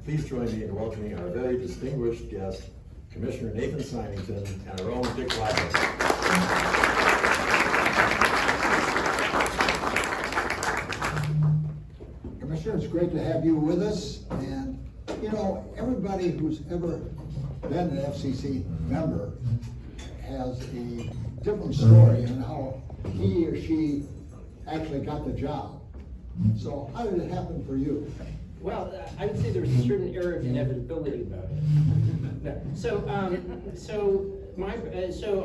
Please join me in welcoming our very distinguished guest, Commissioner Nathan Simington, and our own Dick Wiley. Commissioner, it's great to have you with us. And, you know, everybody who's ever been an FCC member has a different story on how he or she actually got the job. So how did it happen for you? Well, I would say there's a certain air of inevitability about it. No. So I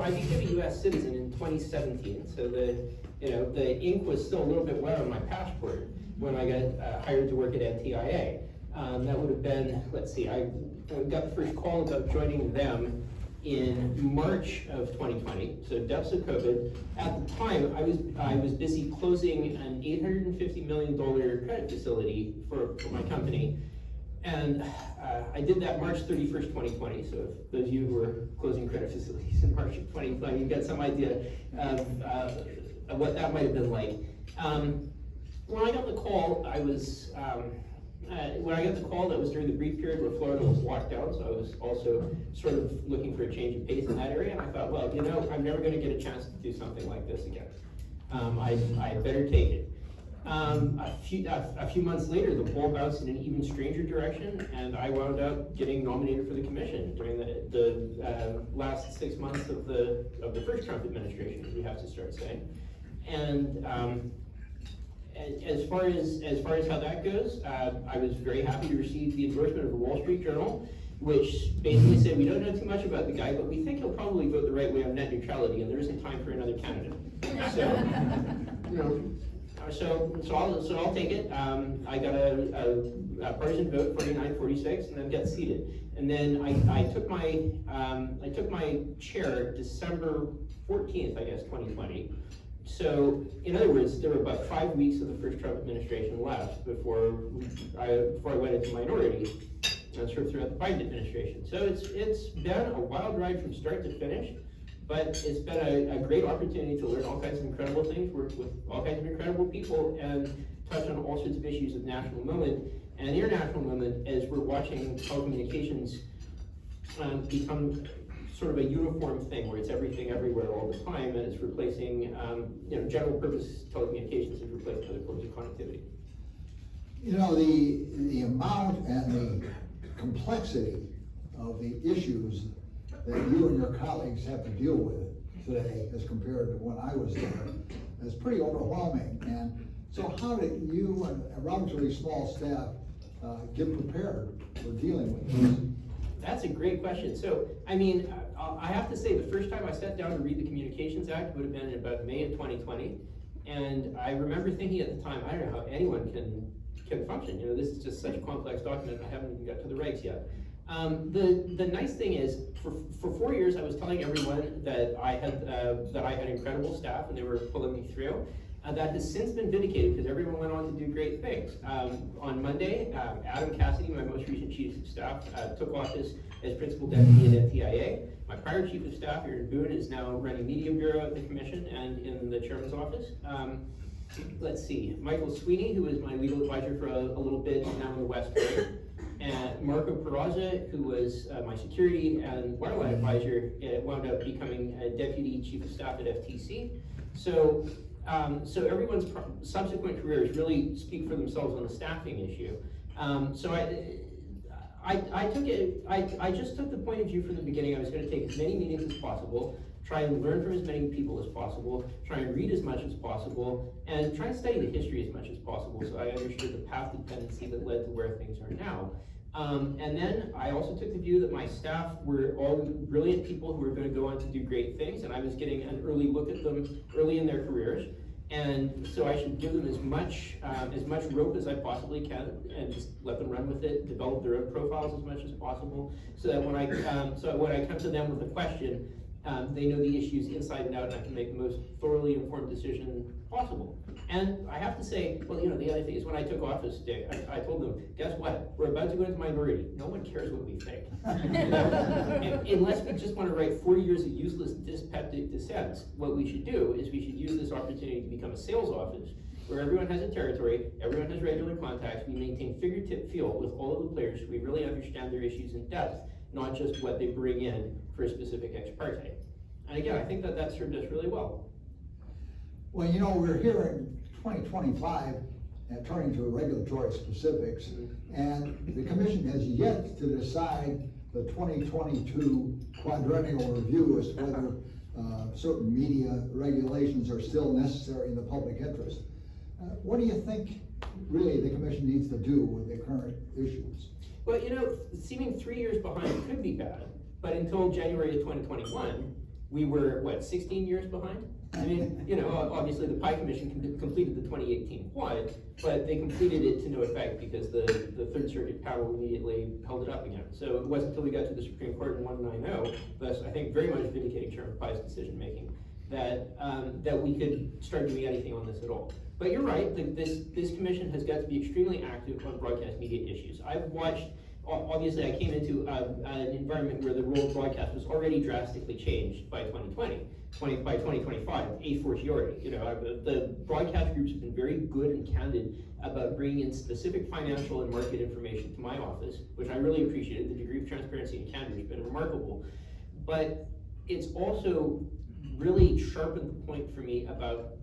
became a U.S. citizen in 2017. So the ink was still a little bit wet on my passport when I got hired to work at NTIA. That would have been, let's see, I got the first call about joining them in March of 2020, so depths of COVID. At the time, I was busy closing an $850 million credit facility for my company. And I did that March 31st, 2020. So if those of you who were closing credit facilities in March of 2020, you've got some idea of what that might have been like. When I got the call, that was during the brief period where Florida was locked down, so I was also sort of looking for a change of pace in that area, and I thought, well, you know, I'm never going to get a chance to do something like this again. I better take it. A few months later, the ball bounced in an even stranger direction, and I wound up getting nominated for the commission during the last 6 months of the first Trump administration, as we have to start saying. And as far as how that goes, I was very happy to receive the endorsement of the Wall Street Journal, which basically said we don't know too much about the guy, but we think he'll probably vote the right way on net neutrality, and there isn't time for another candidate. So I'll take it. I got a partisan vote, 49-46, and then got seated. And then I took my chair December 14th, I guess, 2020. So, in other words, there were about 5 weeks of the first Trump administration left before I went into minority and sort of throughout the Biden administration. So it's been a wild ride from start to finish, but it's been a great opportunity to learn all kinds of incredible things, work with all kinds of incredible people, and touch on all sorts of issues of national moment and international moment as we're watching telecommunications become sort of a uniform thing where it's everything everywhere all the time, and it's replacing, general purpose telecommunications is replacing other forms of connectivity. You know, the amount and the complexity of the issues that you and your colleagues have to deal with today as compared to when I was there is pretty overwhelming. And so how did you and a relatively small staff get prepared for dealing with this? That's a great question. So, I mean, I have to say the first time I sat down to read the Communications Act would have been in about May of 2020. And I remember thinking at the time, I don't know how anyone can function. You know, this is just such a complex document, I haven't even got to the regs yet. The nice thing is, for 4 years, I was telling everyone that I had incredible staff and they were pulling me through. That has since been vindicated because everyone went on to do great things. On Monday, Adam Cassidy, my most recent chief of staff, took office as principal deputy at NTIA. My prior chief of staff, Aaron Boone, is now running media bureau at the commission and in the chairman's office. Let's see, Michael Sweeney, who was my legal advisor for a little bit, is now in the West Bay. And Marco Peraza, who was my security and wireline advisor, wound up becoming a deputy chief of staff at FTC. So everyone's subsequent careers really speak for themselves on the staffing issue. So I just took the point of view from the beginning. I was going to take as many meetings as possible, try and learn from as many people as possible, try and read as much as possible, and try and study the history as much as possible so I understood the path dependency that led to where things are now. And then I also took the view that my staff were all brilliant people who were going to go on to do great things, and I was getting an early look at them early in their careers. And so I should give them as much rope as I possibly can, and just let them run with it, develop their own profiles as much as possible, so that when I come to them with a question, they know the issues inside and out, and I can make the most thoroughly informed decision possible. And I have to say, well, you know, the other thing is when I took office, Dick, I told them, guess what? We're about to go into minority. No one cares what we think. Unless we just want to write 40 years of useless dyspeptic dissents, what we should do is we should use this opportunity to become a sales office where everyone has a territory, everyone has regular contacts, we maintain fingertip feel with all of the players, so we really understand their issues in depth, not just what they bring in for a specific ex parte. And again, I think that that served us really well. Well, you know, we're here in 2025 and turning to regulatory specifics, and the commission has yet to decide the 2022 quadrennial review as to whether certain media regulations are still necessary in the public interest. What do you think really the commission needs to do with the current issues? Well, you know, seeming 3 years behind could be bad, but until January of 2021, we were, what, 16 years behind? I mean, you know, obviously the Pie Commission completed the 2018 quad, but they completed it to no effect because the Third Circuit panel immediately held it up again. So it wasn't until we got to the Supreme Court in 190, thus I think very much vindicating Chairman Pie's decision making, that that we could start doing anything on this at all. But you're right, this commission has got to be extremely active on broadcast media issues. I've watched, obviously I came into an environment where the role of broadcast was already drastically changed by 2020. By 2025, a fortiori. You know, the broadcast groups have been very good and candid about bringing in specific financial and market information to my office, which I really appreciated. The degree of transparency and candor has been remarkable. But it's also really sharpened the point for me about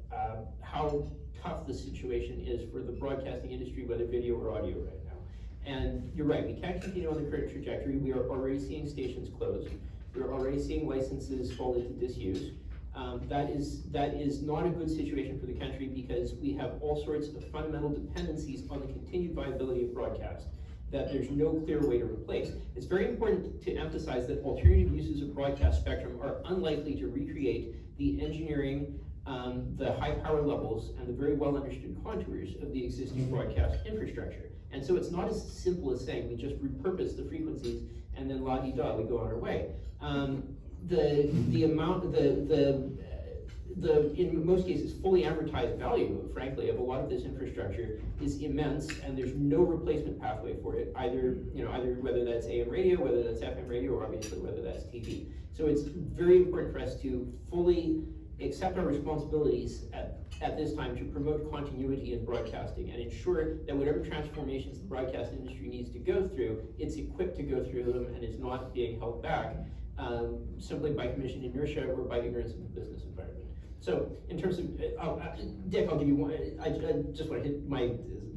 how tough the situation is for the broadcasting industry, whether video or audio right now. And you're right, we can't continue on the current trajectory. We are already seeing stations closed. We're already seeing licenses fall into disuse. That is not a good situation for the country because we have all sorts of fundamental dependencies on the continued viability of broadcast that there's no clear way to replace. It's very important to emphasize that alternative uses of broadcast spectrum are unlikely to recreate the engineering, the high power levels, and the very well understood contours of the existing broadcast infrastructure. And so it's not as simple as saying we just repurpose the frequencies and then la-di-da, we go on our way. The amount, in most cases, fully amortized value, frankly, of a lot of this infrastructure is immense, and there's no replacement pathway for it. Either whether that's AM radio, whether that's FM radio, or obviously whether that's TV. So it's very important for us to fully accept our responsibilities at this time to promote continuity in broadcasting and ensure that whatever transformations the broadcast industry needs to go through, it's equipped to go through them and is not being held back simply by commission inertia or by ignorance of the business environment. So in terms of, Dick, I'll give you one, I just want to hit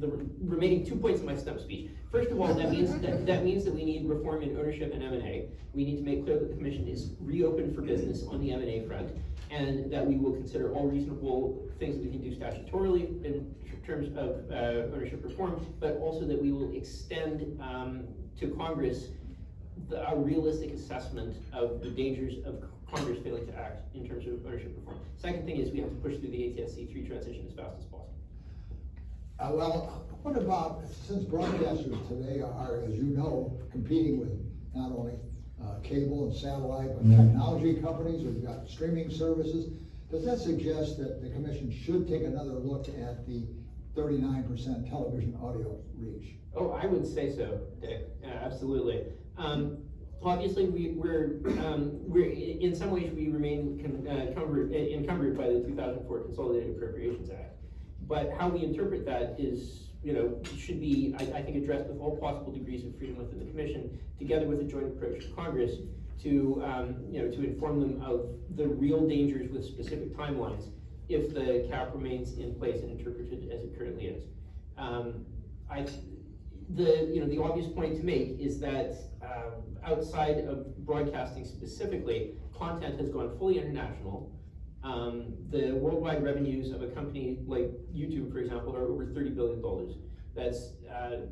the remaining 2 points of my stump speech. First of all, that means that we need reform in ownership and M&A. We need to make clear that the commission is reopened for business on the M&A front, and that we will consider all reasonable things that we can do statutorily in terms of ownership reform, but also that we will extend to Congress a realistic assessment of the dangers of Congress failing to act in terms of ownership reform. Second thing is we have to push through the ATSC3 transition as fast as possible. Well, what about, since broadcasters today are, as you know, competing with not only cable and satellite, but technology companies, we've got streaming services, does that suggest that the commission should take another look at the 39% television audio reach? Oh, I would say so, Dick. Absolutely. Obviously, we're in some ways we remain encumbered by the 2004 Consolidated Appropriations Act. But how we interpret that is, should be, I think, addressed with all possible degrees of freedom within the commission, together with a joint approach to Congress to, to inform them of the real dangers with specific timelines if the cap remains in place and interpreted as it currently is. The obvious point to make is that outside of broadcasting specifically, content has gone fully international. The worldwide revenues of a company like YouTube, for example, are over $30 billion. That's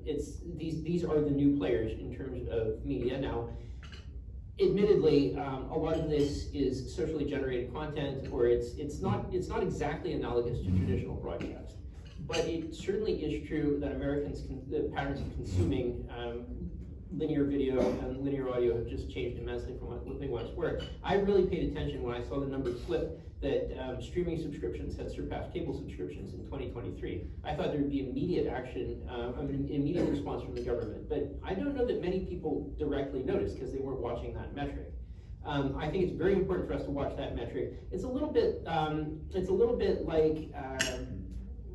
these are the new players in terms of media now. Admittedly, a lot of this is socially generated content, or it's not exactly analogous to traditional broadcast. But it certainly is true that the patterns of consuming linear video and linear audio have just changed immensely from what they once were. I really paid attention when I saw the numbers flip that streaming subscriptions had surpassed cable subscriptions in 2023. I thought there would be immediate action, an immediate response from the government, but I don't know that many people directly noticed because they weren't watching that metric. I think it's very important for us to watch that metric. It's a little bit like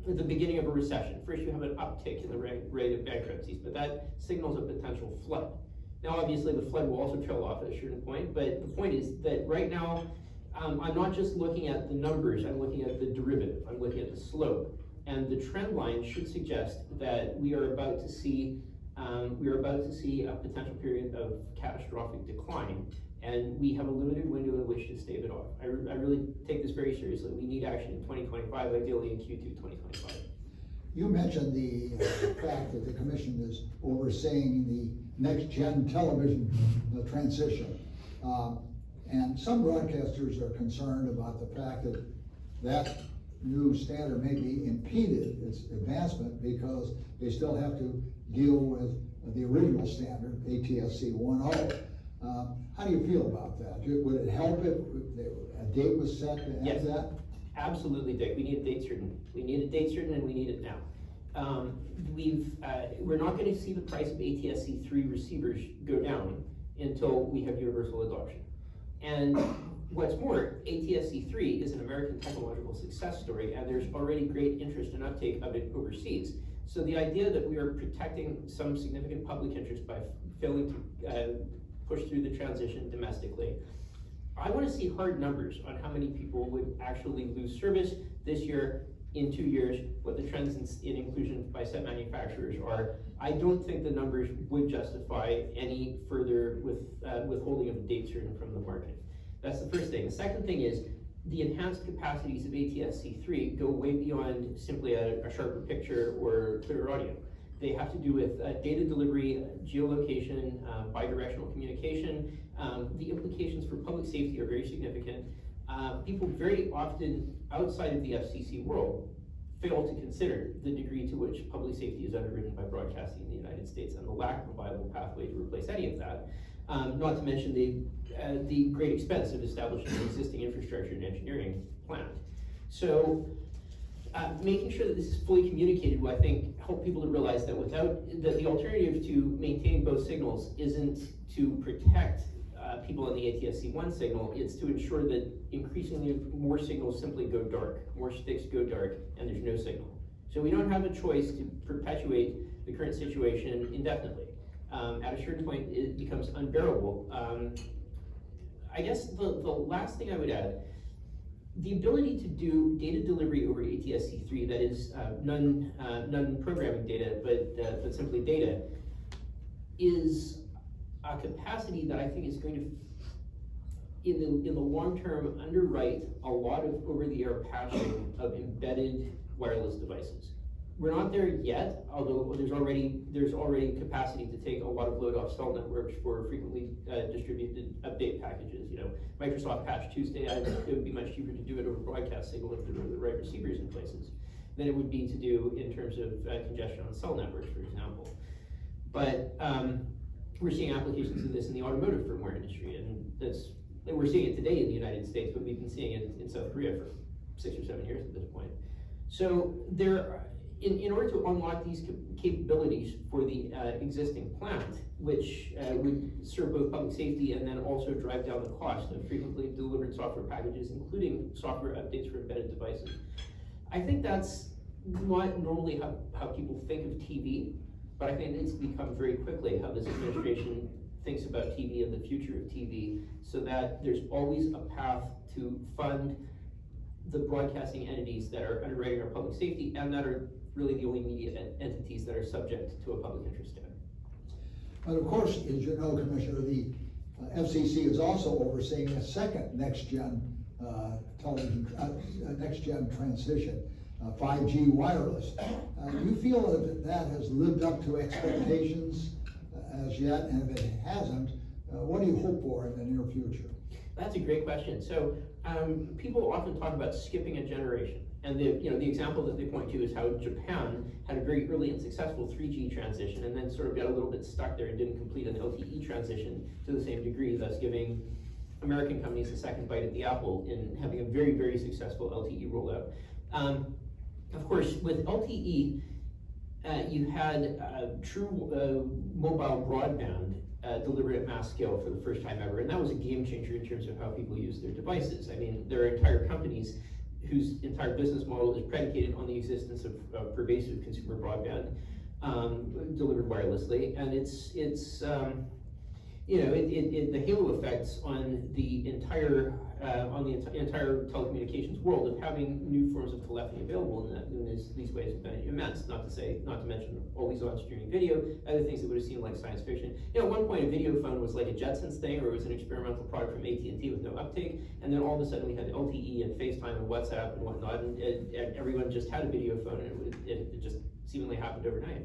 the beginning of a recession. First you have an uptick in the rate of bankruptcies, but that signals a potential flood. Now obviously the flood will also trail off at a certain point, but the point is that right now, I'm not just looking at the numbers, I'm looking at the derivative, I'm looking at the slope. And the trend line should suggest that we are about to see a potential period of catastrophic decline, and we have a limited window in which to stave it off. I really take this very seriously. We need action in 2025, ideally in Q2 2025. You mentioned the fact that the commission is overseeing the next-gen television transition. And some broadcasters are concerned about the fact that that new standard may be impeded, its advancement, because they still have to deal with the original standard, ATSC 1.0. How do you feel about that? Would it help if a date was set to have that? Absolutely, Dick. We need a date certain. We need a date certain, and we need it now. We're not going to see the price of ATSC 3 receivers go down until we have universal adoption. And what's more, ATSC 3 is an American technological success story, and there's already great interest and uptake of it overseas. So the idea that we are protecting some significant public interest by failing to push through the transition domestically, I want to see hard numbers on how many people would actually lose service this year, in 2 years, what the trends in inclusion by set manufacturers are. I don't think the numbers would justify any further withholding of a date certain from the market. That's the first thing. The second thing is the enhanced capacities of ATSC 3 go way beyond simply a sharper picture or clearer audio. They have to do with data delivery, geolocation, bidirectional communication. The implications for public safety are very significant. People very often outside of the FCC world fail to consider the degree to which public safety is underwritten by broadcasting in the United States and the lack of a viable pathway to replace any of that. Not to mention the great expense of establishing an existing infrastructure and engineering plant. So making sure that this is fully communicated will, I think, help people to realize that the alternative to maintain both signals isn't to protect people on the ATSC 1 signal, it's to ensure that increasingly more signals simply go dark, more sticks go dark, and there's no signal. So we don't have a choice to perpetuate the current situation indefinitely. At a certain point, it becomes unbearable. I guess the last thing I would add, the ability to do data delivery over ATSC 3, that is non-programming data, but simply data, is a capacity that I think is going to, in the long term, underwrite a lot of over-the-air patching of embedded wireless devices. We're not there yet, although there's already capacity to take a lot of load off cell networks for frequently distributed update packages. You know, Microsoft Patch Tuesday, it would be much cheaper to do it over broadcast signal if there were the right receivers in places than it would be to do in terms of congestion on cell networks, for example. But we're seeing applications of this in the automotive firmware industry, and we're seeing it today in the United States, but we've been seeing it in South Korea for 6 or 7 years at this point. So in order to unlock these capabilities for the existing plant, which would serve both public safety and then also drive down the cost of frequently delivered software packages, including software updates for embedded devices. I think that's not normally how people think of TV, but I think it's become very quickly how this administration thinks about TV and the future of TV, so that there's always a path to fund the broadcasting entities that are underwriting our public safety and that are really the only media entities that are subject to a public interest test. But of course, as you know, Commissioner, the FCC is also overseeing a second next-gen television, next-gen transition, 5G wireless. Do you feel that has lived up to expectations as yet? And if it hasn't, what do you hope for in the near future? That's a great question. So people often talk about skipping a generation. And the example that they point to is how Japan had a very early and successful 3G transition and then sort of got a little bit stuck there and didn't complete an LTE transition to the same degree, thus giving American companies a second bite at the apple in having a very, very successful LTE rollout. Of course, with LTE, you had true mobile broadband delivered at mass scale for the first time ever, and that was a game changer in terms of how people use their devices. I mean, there are entire companies whose entire business model is predicated on the existence of pervasive consumer broadband delivered wirelessly, and the halo effects on the entire telecommunications world of having new forms of telephony available in these ways have been immense. Not to mention always on streaming video, other things that would have seemed like science fiction. At one point a video phone was like a Jetsons thing, or it was an experimental product from AT&T with no uptake, and then all of a sudden we had LTE and FaceTime and WhatsApp and whatnot, and everyone just had a video phone, and it just seemingly happened overnight.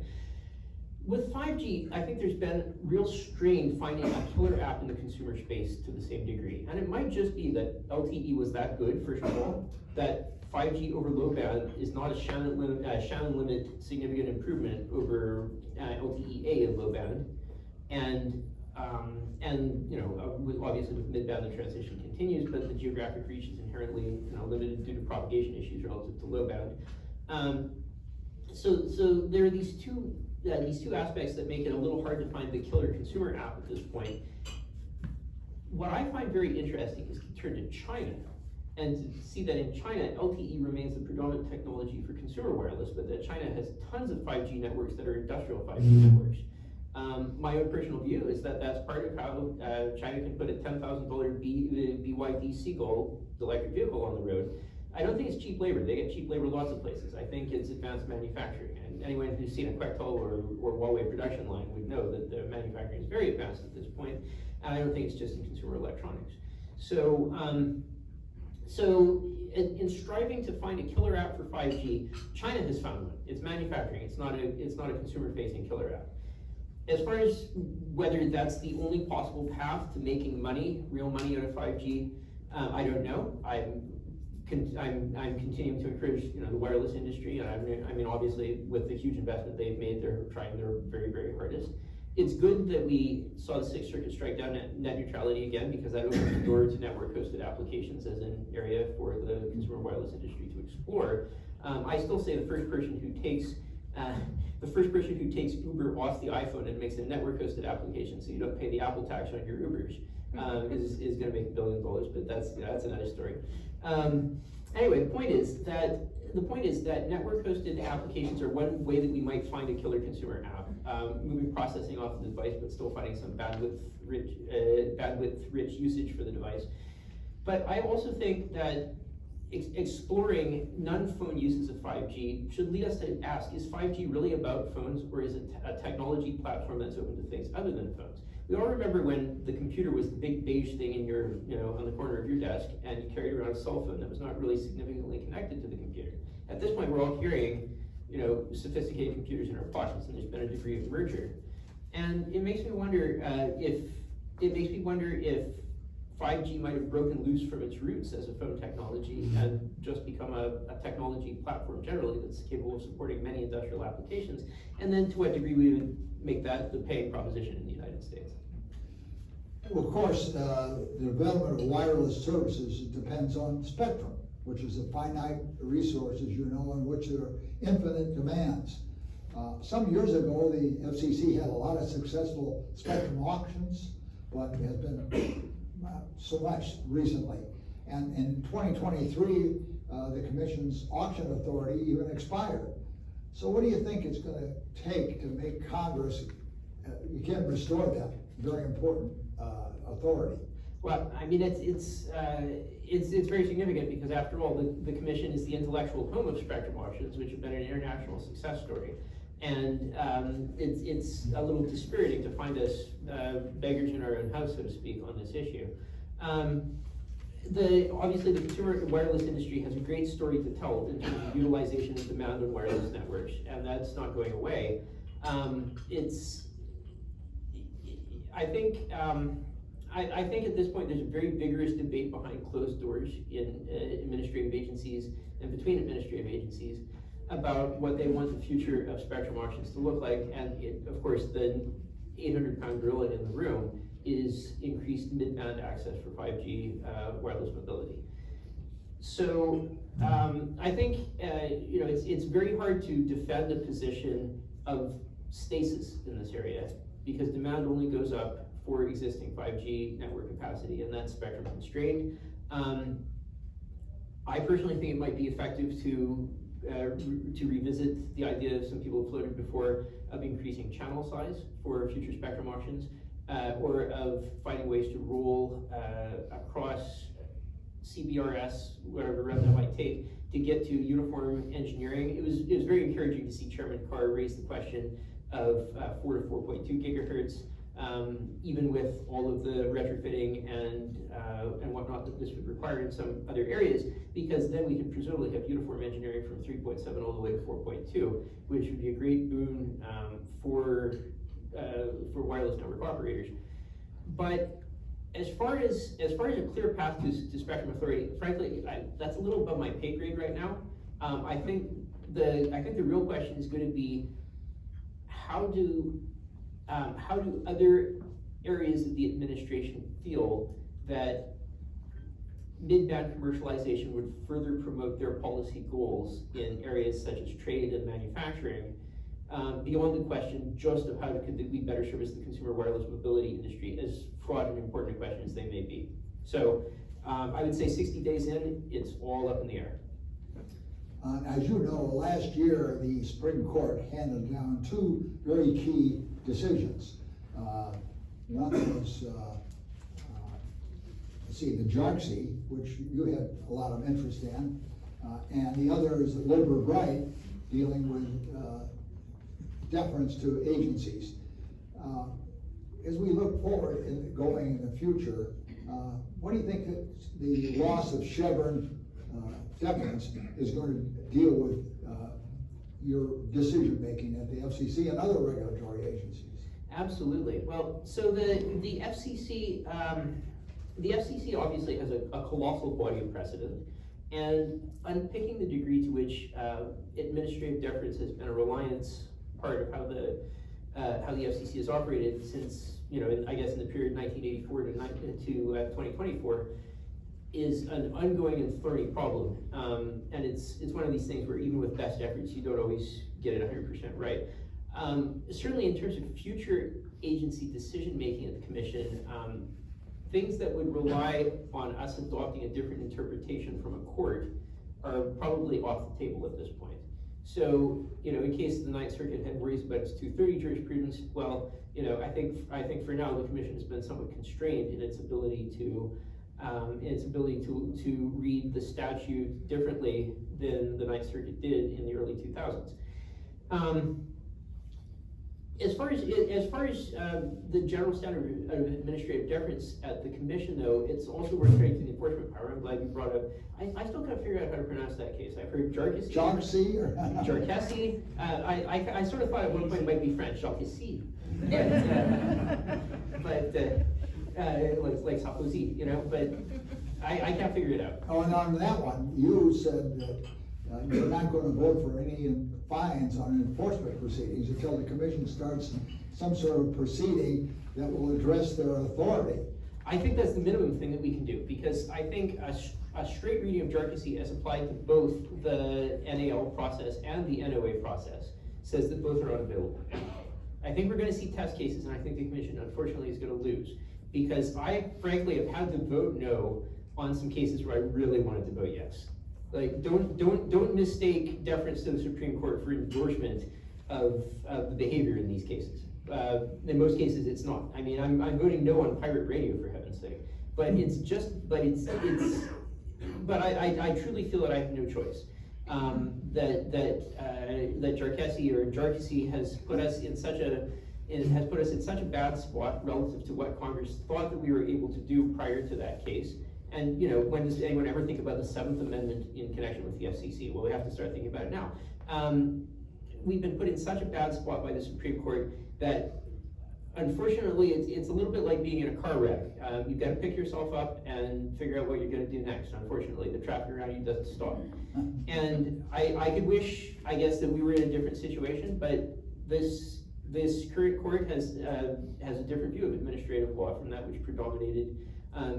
With 5G, I think there's been real strain finding a killer app in the consumer space to the same degree. And it might just be that LTE was that good, first of all, that 5G over low band is not a Shannon limit significant improvement over LTE-A in low band. And obviously with mid-band the transition continues, but the geographic reach is inherently limited due to propagation issues relative to low band. So there are these two aspects that make it a little hard to find the killer consumer app at this point. What I find very interesting is to turn to China and to see that in China, LTE remains the predominant technology for consumer wireless, but that China has tons of 5G networks that are industrial 5G networks. My own personal view is that that's part of how China can put a $10,000 BYD Seagull electric vehicle on the road. I don't think it's cheap labor. They get cheap labor lots of places. I think it's advanced manufacturing. And anyone who's seen a Quectel or Huawei production line would know that the manufacturing is very advanced at this point. And I don't think it's just in consumer electronics. So in striving to find a killer app for 5G, China has found one. It's manufacturing. It's not a consumer-facing killer app. As far as whether that's the only possible path to making money, real money out of 5G, I don't know. I'm continuing to encourage the wireless industry, and I mean obviously with the huge investment they've made, they're trying their very, very hardest. It's good that we saw the Sixth Circuit strike down net neutrality again, because that opens the door to network hosted applications as an area for the consumer wireless industry to explore. I still say the first person who takes Uber off the iPhone and makes a network hosted application so you don't pay the Apple tax on your Ubers is going to make $1 billion, but that's another story. Anyway, the point is that network hosted applications are one way that we might find a killer consumer app, moving processing off the device, but still finding some bandwidth rich usage for the device. But I also think that exploring non-phone uses of 5G should lead us to ask, is 5G really about phones, or is it a technology platform that's open to things other than phones? We all remember when the computer was the big beige thing in your, on the corner of your desk, and you carried around a cell phone that was not really significantly connected to the computer. At this point, we're all carrying, sophisticated computers in our pockets, and there's been a degree of merger. And it makes me wonder if 5G might have broken loose from its roots as a phone technology and just become a technology platform generally that's capable of supporting many industrial applications, and then to what degree we would make that the paying proposition in the United States. Well, of course, the development of wireless services depends on spectrum, which is a finite resource, as you know, on which there are infinite demands. Some years ago, the FCC had a lot of successful spectrum auctions, but it has been so much recently. And in 2023, the Commission's auction authority even expired. So what do you think it's going to take to make Congress, you can restore that very important authority? Well, I mean, it's very significant because after all, the Commission is the intellectual home of spectrum auctions, which have been an international success story. And it's a little dispiriting to find us beggars in our own house, so to speak, on this issue. Obviously, the consumer wireless industry has a great story to tell in terms of utilization and demand on wireless networks, and that's not going away. I think at this point there's a very vigorous debate behind closed doors in administrative agencies and between administrative agencies about what they want the future of spectrum auctions to look like, and of course the 800-pound gorilla in the room is increased mid-band access for 5G wireless mobility. So I think it's very hard to defend a position of stasis in this area because demand only goes up for existing 5G network capacity, and that's spectrum constrained. I personally think it might be effective to revisit the idea some people have floated before of increasing channel size for future spectrum auctions, or of finding ways to roll across CBRS, whatever route that might take, to get to uniform engineering. It was very encouraging to see Chairman Carr raise the question of 4 to 4.2 gigahertz, even with all of the retrofitting and whatnot that this would require in some other areas, because then we could presumably have uniform engineering from 3.7 all the way to 4.2, which would be a great boon for wireless network operators. But as far as a clear path to spectrum authority, frankly, that's a little above my pay grade right now. I think the real question is going to be how do other areas of the administration feel that mid-band commercialization would further promote their policy goals in areas such as trade and manufacturing, beyond the question just of how could we better service the consumer wireless mobility industry, as fraught and important a question as they may be. So I would say 60 days in, it's all up in the air. As you know, last year, the Supreme Court handed down two very key decisions. One was, the JARCSI, which you had a lot of interest in, and the other is Liberal Right, dealing with deference to agencies. As we look forward going in the future, what do you think that the loss of Chevron deference is going to deal with your decision-making at the FCC and other regulatory agencies? Absolutely. Well, so the FCC obviously has a colossal body of precedent, and unpicking the degree to which administrative deference has been a reliance part of how the FCC has operated since, I guess in the period 1984 to 2024, is an ongoing and thorny problem. And it's one of these things where even with best efforts, you don't always get it 100% right. Certainly in terms of future agency decision-making at the Commission, things that would rely on us adopting a different interpretation from a court are probably off the table at this point. So, in case the Ninth Circuit had worries about its 230 jurisprudence, well, I think for now the Commission has been somewhat constrained in its ability to read the statute differently than the Ninth Circuit did in the early 2000s. As far as the general standard of administrative deference at the Commission, though, it's also worth turning to the enforcement power. I'm glad you brought up. I still can't figure out how to pronounce that case. I've heard Jarkessi. Jarkessi. I sort of thought at one point it might be French, Jarkessi. But like Sarkozy, but I can't figure it out. Oh, and on that one, you said that you're not going to vote for any fines on enforcement proceedings until the Commission starts some sort of proceeding that will address their authority. I think that's the minimum thing that we can do, because I think a straight reading of Jarkessi as applied to both the NAL process and the NOA process says that both are unavailable. I think we're going to see test cases, and I think the Commission, unfortunately, is going to lose, because I, frankly, have had to vote no on some cases where I really wanted to vote yes. Like, don't mistake deference to the Supreme Court for endorsement of the behavior in these cases. In most cases, it's not. I mean, I'm voting no on pirate radio, for heaven's sake. But I truly feel that I have no choice. That Jarkessi has put us in such a bad spot relative to what Congress thought that we were able to do prior to that case. And when does anyone ever think about the 7th Amendment in connection with the FCC? Well, we have to start thinking about it now. We've been put in such a bad spot by the Supreme Court that, unfortunately, it's a little bit like being in a car wreck. You've got to pick yourself up and figure out what you're going to do next. Unfortunately, the traffic around you doesn't stop. And I could wish, I guess, that we were in a different situation, but this current court has a different view of administrative law from that which predominated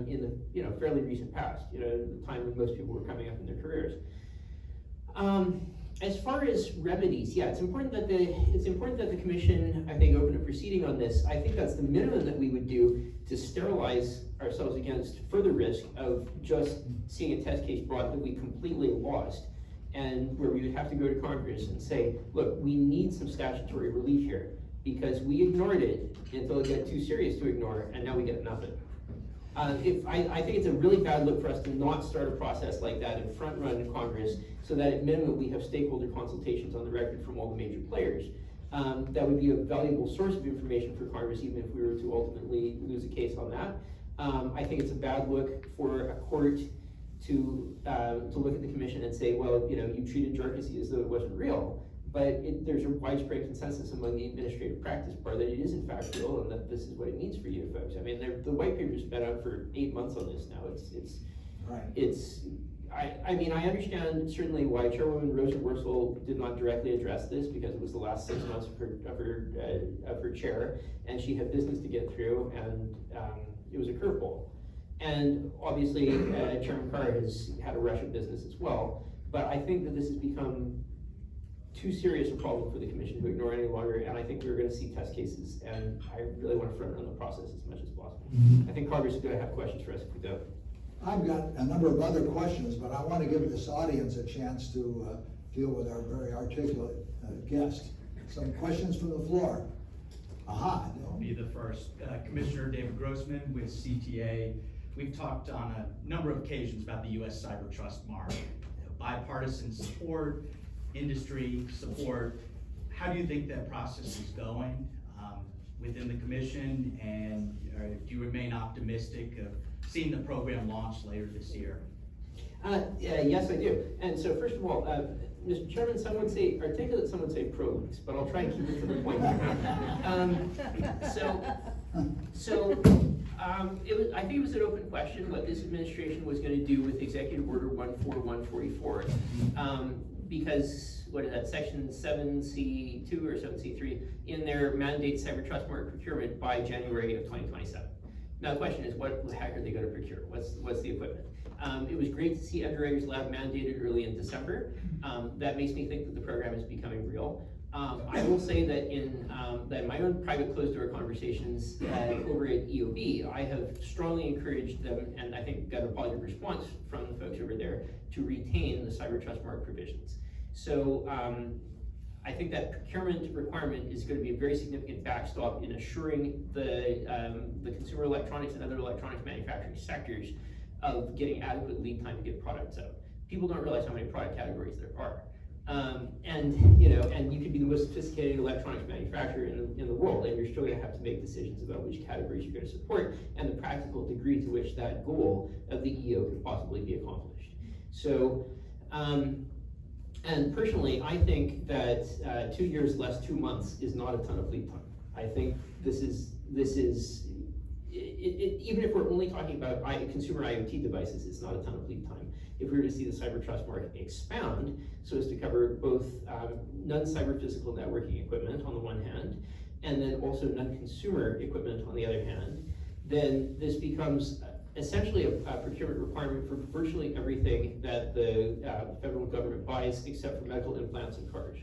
in the fairly recent past, the time when most people were coming up in their careers. As far as remedies, yeah, it's important that the commission, I think, open a proceeding on this. I think that's the minimum that we would do to sterilize ourselves against further risk of just seeing a test case brought that we completely lost, and where we would have to go to Congress and say, look, we need some statutory relief here, because we ignored it until it got too serious to ignore, and now we get nothing. I think it's a really bad look for us to not start a process like that and front run Congress, so that at minimum we have stakeholder consultations on the record from all the major players. That would be a valuable source of information for Congress, even if we were to ultimately lose a case on that. I think it's a bad look for a court to look at the commission and say, well, you treated jarcossy as though it wasn't real. But there's a widespread consensus among the administrative practice bar that it is in fact real, and that this is what it means for you folks. I mean, the white paper's been out for 8 months on this now. I understand certainly why Chairwoman Rosa Wursel did not directly address this, because it was the last 6 months of her chair, and she had business to get through, and it was a curveball. And obviously, Chairman Carr has had a rush of business as well. But I think that this has become too serious a problem for the commission to ignore any longer, and I think we're going to see test cases, and I really want to front run the process as much as possible. I think Congress is going to have questions for us if we don't. I've got a number of other questions, but I want to give this audience a chance to deal with our very articulate guest. Some questions from the floor. Aha. I'll be the first. Commissioner David Grossman with CTA. We've talked on a number of occasions about the U.S. Cyber Trust Mark. Bipartisan support, industry support. How do you think that process is going within the commission, and do you remain optimistic of seeing the program launch later this year? Yes, I do. And so first of all, Mr. Chairman, some would say articulate, some would say prolix, but I'll try and keep it to the point. I think it was an open question what this administration was going to do with Executive Order 14144. Because, what is that, Section 7C2 or 7C3 in their mandate cyber trust mark procurement by January of 2027. Now the question is, what the heck are they going to procure? What's the equipment? It was great to see Underwriters Lab mandated early in December. That makes me think that the program is becoming real. I will say that in my own private closed-door conversations over at EOB, I have strongly encouraged them, and I think got a positive response from the folks over there, to retain the cyber trust mark provisions. So I think that procurement requirement is going to be a very significant backstop in assuring the consumer electronics and other electronics manufacturing sectors of getting adequate lead time to get products out. People don't realize how many product categories there are. And you could be the most sophisticated electronics manufacturer in the world, and you're still going to have to make decisions about which categories you're going to support and the practical degree to which that goal of the EO could possibly be accomplished. So, and personally, I think that 2 years less 2 months is not a ton of lead time. I think this is even if we're only talking about consumer IoT devices, it's not a ton of lead time. If we were to see the cyber trust mark expand so as to cover both non-cyber physical networking equipment on the one hand, and then also non-consumer equipment on the other hand, then this becomes essentially a procurement requirement for virtually everything that the federal government buys except for medical implants and cars,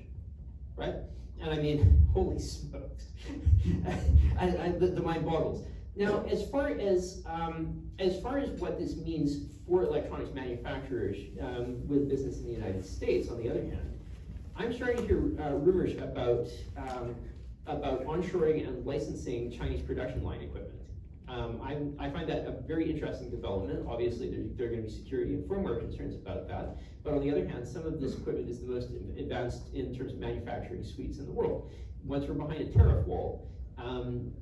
right? And I mean, holy smokes, the mind boggles. Now, as far as what this means for electronics manufacturers with business in the United States, on the other hand, I'm starting to hear rumors about onshoring and licensing Chinese production line equipment. I find that a very interesting development. Obviously, there are going to be security and firmware concerns about that. But on the other hand, some of this equipment is the most advanced in terms of manufacturing suites in the world. Once we're behind a tariff wall,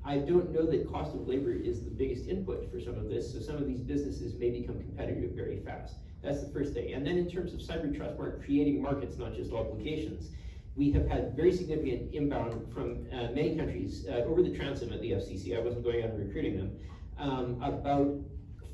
I don't know that cost of labor is the biggest input for some of this, so some of these businesses may become competitive very fast. That's the first thing. And then in terms of cyber trust mark creating markets, not just obligations, we have had very significant inbound from many countries over the transom at the FCC. I wasn't going out and recruiting them, about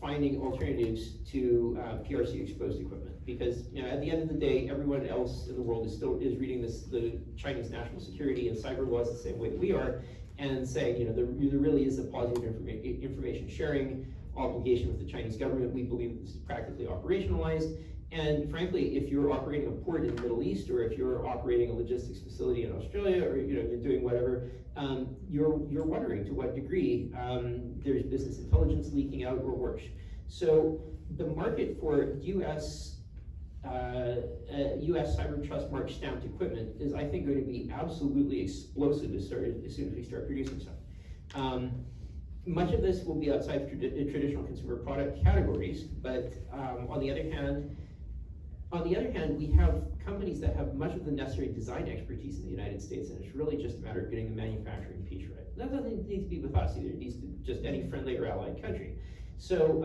finding alternatives to PRC exposed equipment. Because at the end of the day, everyone else in the world is reading the Chinese national security and cyber laws the same way that we are, and saying, there really is a positive information sharing obligation with the Chinese government. We believe this is practically operationalized, And frankly, if you're operating a port in the Middle East, or if you're operating a logistics facility in Australia, or you're doing whatever, you're wondering to what degree there's business intelligence leaking out or worse. So the market for U.S. Cyber Trust Mark stamped equipment is, I think, going to be absolutely explosive as soon as we start producing some. Much of this will be outside traditional consumer product categories, but on the other hand, we have companies that have much of the necessary design expertise in the United States, and it's really just a matter of getting the manufacturing piece right. That doesn't need to be with us either. It needs to just any friendly or allied country. So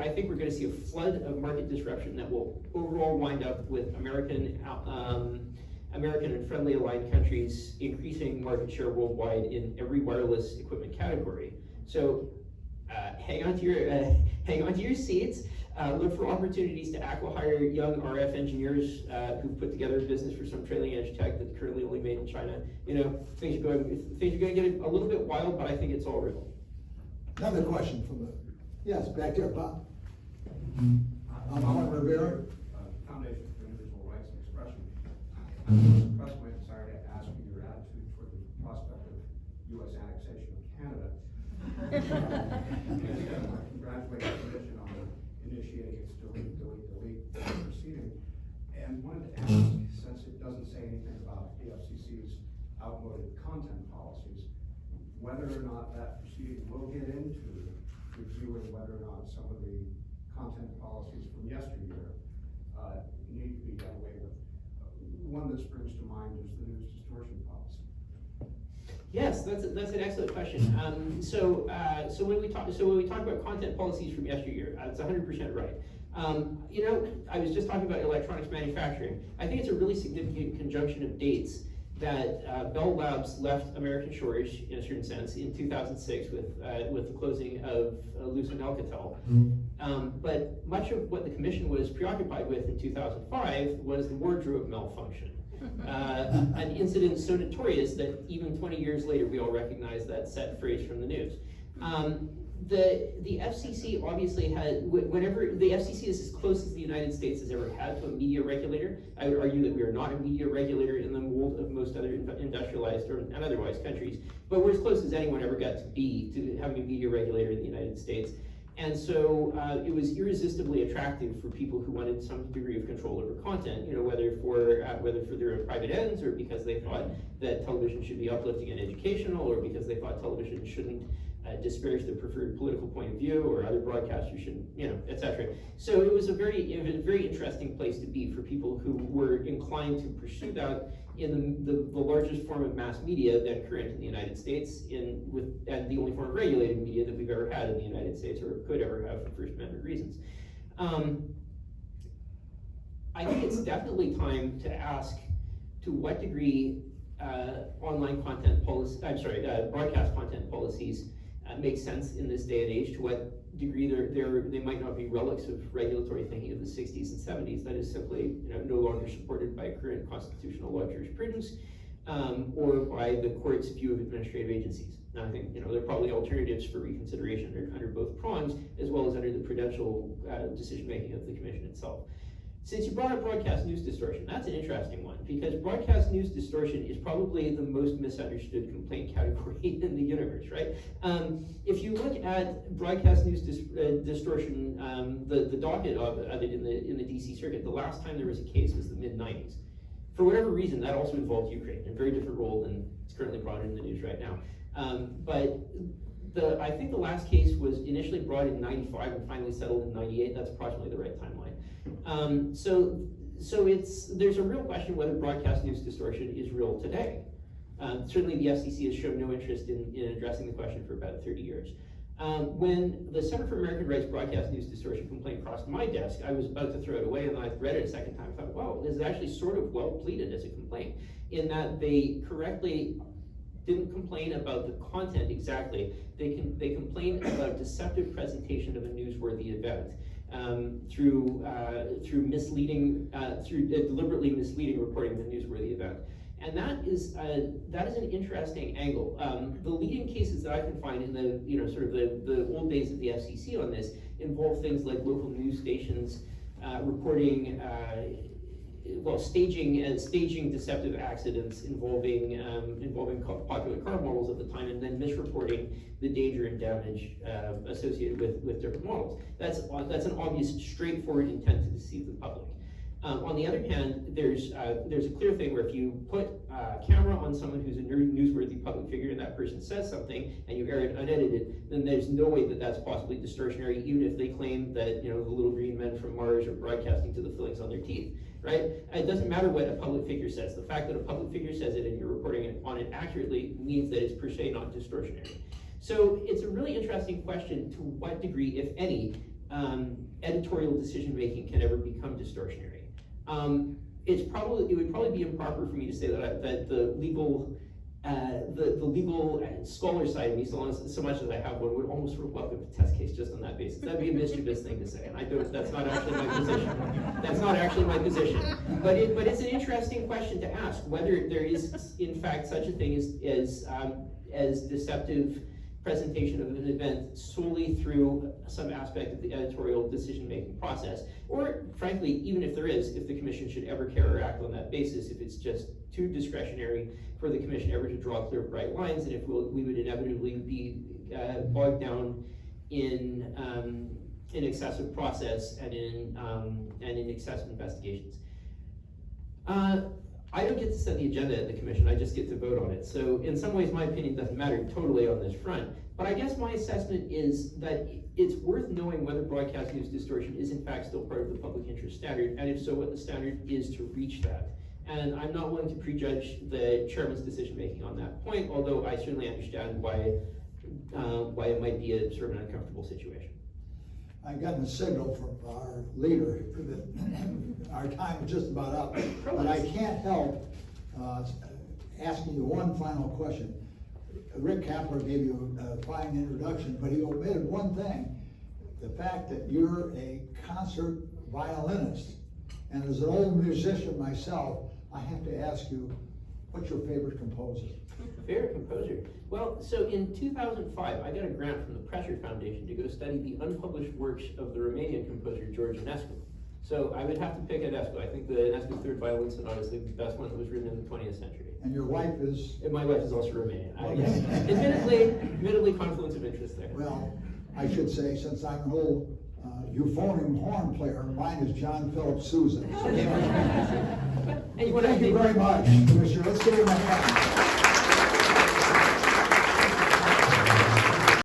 I think we're going to see a flood of market disruption that will overall wind up with American and friendly aligned countries increasing market share worldwide in every wireless equipment category. So hang on to your seats. Look for opportunities to acqui-hire young RF engineers who've put together a business for some trailing edge tech that's currently only made in China. Things are going to get a little bit wild, but I think it's all real. Another question from yes, back there, Bob. Mohammed Rivera. Foundation for Individual Rights and Expression. I'm expressing my desire to ask you your attitude toward the prospect of U.S. annexation of Canada. I congratulate the Commission on initiating its delete proceeding. And wanted to ask, since it doesn't say anything about the FCC's outmoded content policies, whether or not that proceeding will get into reviewing whether or not some of the content policies from yesteryear need to be done away with. One that springs to mind is the news distortion policy. Yes, that's an excellent question. So when we talk about content policies from yesteryear, that's 100% right. I was just talking about electronics manufacturing. I think it's a really significant conjunction of dates that Bell Labs left American shores, in a certain sense, in 2006 with the closing of Lucent Alcatel. But much of what the Commission was preoccupied with in 2005 was the wardrobe malfunction. An incident so notorious that even 20 years later we all recognize that set phrase from the news. The FCC obviously whenever the FCC is as close as the United States has ever had to a media regulator. I would argue that we are not a media regulator in the mold of most other industrialized and otherwise countries, but we're as close as anyone ever got to be to having a media regulator in the United States. And so it was irresistibly attractive for people who wanted some degree of control over content, whether for their own private ends, or because they thought that television should be uplifting and educational, or because they thought television shouldn't disparage their preferred political point of view, or other broadcasters shouldn't, etc. So it was a very interesting place to be for people who were inclined to pursue that in the largest form of mass media then current in the United States, and the only form of regulated media that we've ever had in the United States, or could ever have for First Amendment reasons. I think it's definitely time to ask to what degree broadcast content policies make sense in this day and age, to what degree they might not be relics of regulatory thinking of the 60s and 70s that is simply no longer supported by current constitutional law jurisprudence, or by the court's view of administrative agencies. Now I think there are probably alternatives for reconsideration under both prongs, as well as under the prudential decision making of the Commission itself. Since you brought up broadcast news distortion, that's an interesting one, because broadcast news distortion is probably the most misunderstood complaint category in the universe, right? If you look at broadcast news distortion, the docket of it in the DC circuit, the last time there was a case was the mid-90s. For whatever reason, that also involved Ukraine, in a very different role than it's currently brought in the news right now. But I think the last case was initially brought in 95 and finally settled in 98. That's approximately the right timeline. So there's a real question whether broadcast news distortion is real today. Certainly the FCC has shown no interest in addressing the question for about 30 years. When the Center for American Rights broadcast news distortion complaint crossed my desk, I was about to throw it away, and then I read it a second time. I thought, wow, this is actually sort of well pleaded as a complaint, in that they correctly didn't complain about the content exactly. They complained about deceptive presentation of a newsworthy event through deliberately misleading reporting of a newsworthy event. And that is an interesting angle. The leading cases that I can find in the old days of the FCC on this involve things like local news stations reporting, staging deceptive accidents involving popular car models at the time, and then misreporting the danger and damage associated with different models. That's an obvious, straightforward intent to deceive the public. On the other hand, there's a clear thing where if you put a camera on someone who's a newsworthy public figure and that person says something and you air it unedited, then there's no way that that's possibly distortionary, even if they claim that, you know, the little green men from Mars are broadcasting to the fillings on their teeth, right? It doesn't matter what a public figure says. The fact that a public figure says it and you're reporting on it accurately means that it's per se not distortionary. So it's a really interesting question to what degree, if any, editorial decision-making can ever become distortionary. It would probably be improper for me to say that the legal scholar side of me, so much as I have one, would almost sort of welcome a test case just on that basis. That'd be a mischievous thing to say, and that's not actually my position. That's not actually my position. But it's an interesting question to ask, whether there is in fact such a thing as deceptive presentation of an event solely through some aspect of the editorial decision-making process, or frankly, even if there is, if the commission should ever care or act on that basis, if it's just too discretionary for the commission ever to draw clear, bright lines, and if we would inevitably be bogged down in excessive process and in excessive investigations. I don't get to set the agenda at the commission, I just get to vote on it. So in some ways, my opinion doesn't matter totally on this front. But I guess my assessment is that it's worth knowing whether broadcast news distortion is in fact still part of the public interest standard, and if so, what the standard is to reach that. And I'm not willing to prejudge the chairman's decision-making on that point, although I certainly understand why it might be a sort of an uncomfortable situation. I've gotten a signal from our leader that our time is just about up, but I can't help asking you one final question. Rick Kapler gave you a fine introduction, but he omitted one thing, the fact that you're a concert violinist. And as an old musician myself, I have to ask you, what's your favorite composer? Favorite composer? Well, so in 2005, I got a grant from the Pressure Foundation to go study the unpublished works of the Romanian composer George Enescu. So I would have to pick Enescu. I think the Enescu Third Violin Sonata is the best one that was written in the 20th century. And your wife is? And my wife is also Romanian. Okay. Yes. Admittedly, confluence of interest there. Well, I should say, since I'm an old euphonium horn player, mine is John Philip Sousa. So And thank you very much, Commissioner. Let's give him a hand.